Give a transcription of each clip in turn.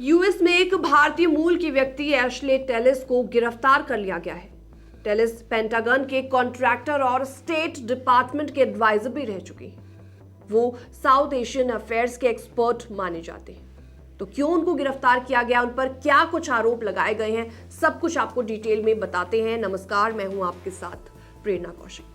US में एक भारतीय मूल की व्यक्ति एशले टेलिस को गिरफ्तार कर लिया गया है। टेलिस पेंटागन के कॉन्ट्रैक्टर और स्टेट डिपार्टमेंट के एडवाइजर भी रह चुकी हैं। वो साउथ एशियन अफेयर्स के एक्सपर्ट माने जाते हैं। तो क्यों उनको गिरफ्तार किया गया, उन पर क्या कुछ आरोप लगाए गए हैं, सब कुछ आपको डिटेल में बताते हैं। नमस्कार, मैं हूं आपके साथ प्रेरणा कौशिक।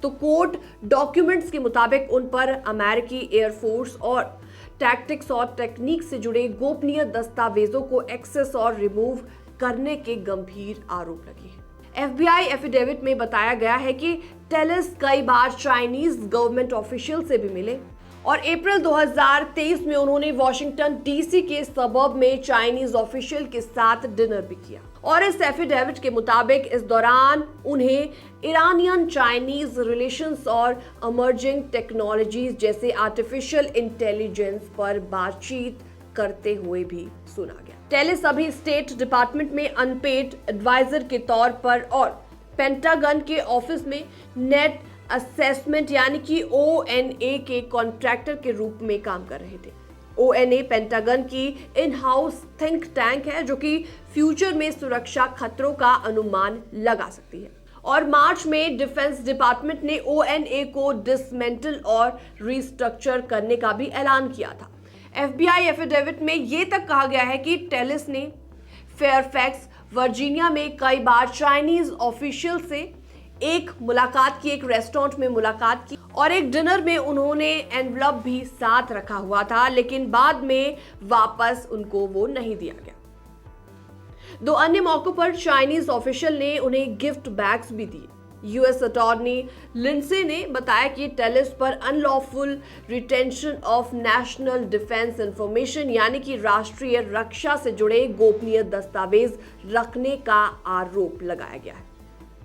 तो कोर्ट डॉक्यूमेंट्स के मुताबिक उन पर अमेरिकी एयरफोर्स और टैक्टिक्स और टेक्निक से जुड़े गोपनीय दस्तावेजों को एक्सेस और रिमूव करने के गंभीर आरोप लगे हैं। एफबीआई एफिडेविट में बताया गया है कि टेलिस कई बार चाइनीज गवर्नमेंट ऑफिशियल से भी मिले और अप्रैल 2023 में उन्होंने वॉशिंगटन डीसी के सबर्ब में चाइनीज ऑफिशियल के साथ डिनर भी किया। और इस एफिडेविट के मुताबिक इस दौरान उन्हें ईरानियन चाइनीज रिलेशंस और इमर्जिंग टेक्नोलॉजीज जैसे आर्टिफिशियल इंटेलिजेंस पर बातचीत करते हुए भी सुना गया। टेलिस अभी स्टेट डिपार्टमेंट में अनपेड एडवाइजर के तौर पर और पेंटागन के ऑफिस में नेट असेसमेंट यानी कि ONA के कॉन्ट्रैक्टर के रूप में काम कर रहे थे। ONA पेंटागन की इन हाउस थिंक टैंक है जो कि फ्यूचर में सुरक्षा खतरों का अनुमान लगा सकती है। और मार्च में डिफेंस डिपार्टमेंट ने ONA को डिसमेंटल और रिस्ट्रक्चर करने का भी ऐलान किया था। FBI एफिडेविट में ये तक कहा गया है कि टेलिस ने फेयरफैक्स वर्जीनिया में कई बार चाइनीज ऑफिशियल से एक मुलाकात की, एक रेस्टोरेंट में मुलाकात की और एक डिनर में उन्होंने एनवलप भी साथ रखा हुआ था, लेकिन बाद में वापस उनको वो नहीं दिया गया। दो अन्य मौकों पर चाइनीज ऑफिशियल ने उन्हें गिफ्ट बैग्स भी दिए। यूएस अटॉर्नी लिंडसे ने बताया कि टेलिस पर unlawful retention of national defence information यानी कि राष्ट्रीय रक्षा से जुड़े गोपनीय दस्तावेज रखने का आरोप लगाया गया है।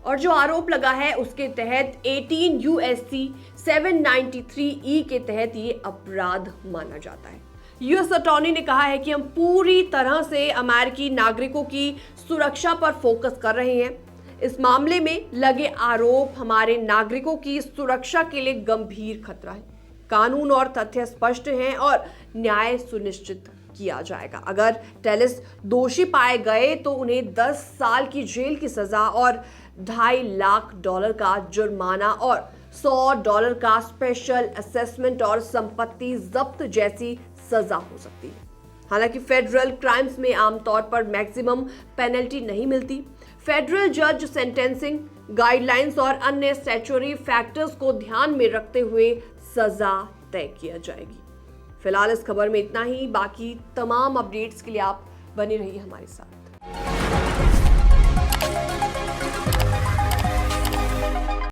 और जो आरोप लगा है उसके तहत 18 USC 793E के तहत ये अपराध माना जाता है। यूएस अटॉर्नी ने कहा है कि हम पूरी तरह से अमेरिकी नागरिकों की सुरक्षा पर फोकस कर रहे हैं। इस मामले में लगे आरोप हमारे नागरिकों की सुरक्षा के लिए गंभीर खतरा है। कानून और तथ्य स्पष्ट हैं और न्याय सुनिश्चित किया जाएगा। अगर टेलिस दोषी पाए गए तो उन्हें 10 साल की जेल की सजा और $2.5 लाख का जुर्माना और $100 का स्पेशल असेसमेंट और संपत्ति जब्त जैसी सजा हो सकती है। हालांकि फेडरल क्राइम्स में आमतौर पर मैक्सिमम पेनल्टी नहीं मिलती। फेडरल जज सेंटेंसिंग गाइडलाइंस और अन्य स्टैट्यूटरी फैक्टर्स को ध्यान में रखते हुए सजा तय किया जाएगी। फिलहाल इस खबर में इतना ही। बाकी तमाम अपडेट्स के लिए आप बने रहिए हमारे साथ।